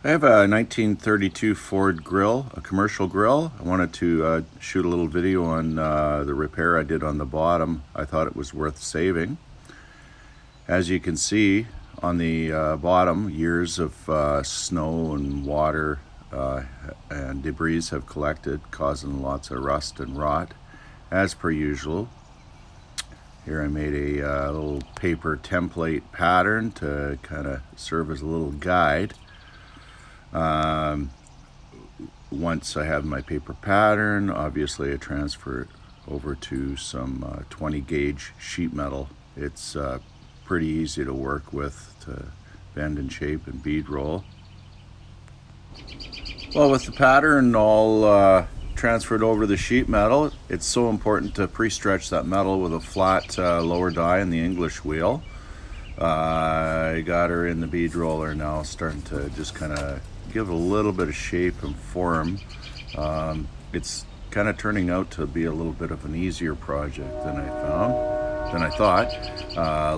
I have a 1932 Ford grill, a commercial grill. I wanted to shoot a little video on the repair I did on the bottom. I thought it was worth saving. As you can see on the bottom, years of snow and water and debris have collected, causing lots of rust and rot, as per usual. Here I made a little paper template pattern to kind of serve as a little guide. Once I have my paper pattern, obviously I transfer it over to some 20 gauge sheet metal. It's pretty easy to work with, to bend and shape and bead roll. Well, with the pattern all transferred over to the sheet metal, it's so important to pre-stretch that metal with a flat lower die in the English wheel. I got her in the bead roller now, starting to just kind of give it a little bit of shape and form. It's kind of turning out to be a little bit of an easier project than I thought.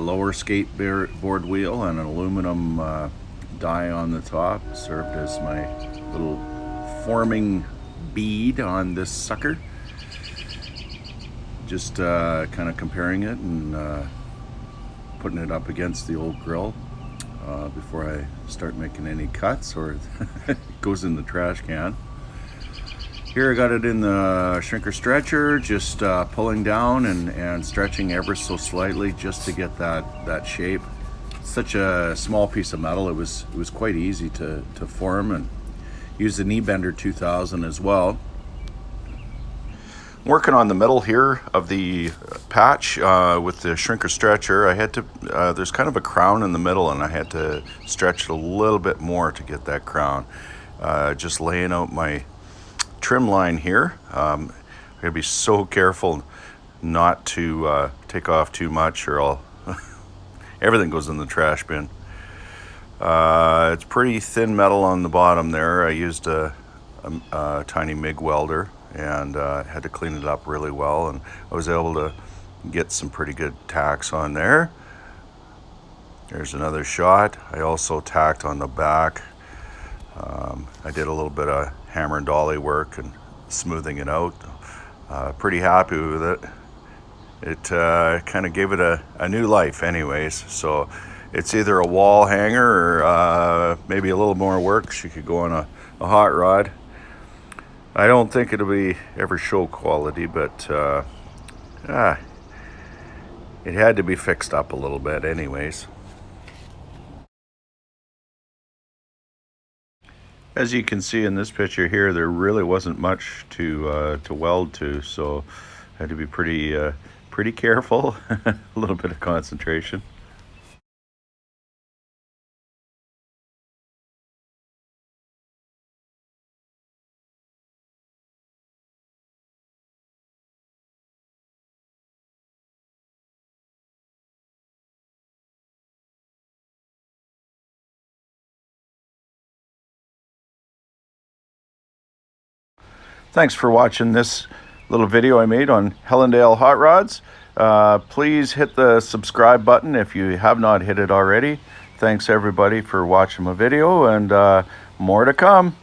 Lower skateboard wheel and an aluminum die on the top served as my little forming bead on this sucker. Just kind of comparing it and putting it up against the old grill before I start making any cuts or it goes in the trash can. Here I got it in the shrinker stretcher, just pulling down and stretching ever so slightly just to get that shape. Such a small piece of metal, it was quite easy to form, and use the knee bender 2000 as well. Working on the middle here of the patch with the shrinker stretcher, I had to, there's kind of a crown in the middle and I had to stretch it a little bit more to get that crown. Just laying out my trim line here. I'm gonna be so careful not to take off too much or I'll everything goes in the trash bin. It's pretty thin metal on the bottom there. I used a tiny MIG welder and had to clean it up really well, and I was able to get some pretty good tacks on there. There's another shot. I also tacked on the back. I did a little bit of hammer and dolly work and smoothing it out. Pretty happy with it. It kind of gave it a new life anyways, so it's either a wall hanger or maybe a little more work. She could go on a hot rod. I don't think it'll be ever show quality, but it had to be fixed up a little bit anyways. As you can see in this picture here, there really wasn't much to weld to, so I had to be pretty careful, a little bit of concentration. Thanks for watching this little video I made on Helendale hot rods. Please hit the subscribe button if you have not hit it already. Thanks everybody for watching my video, and more to come.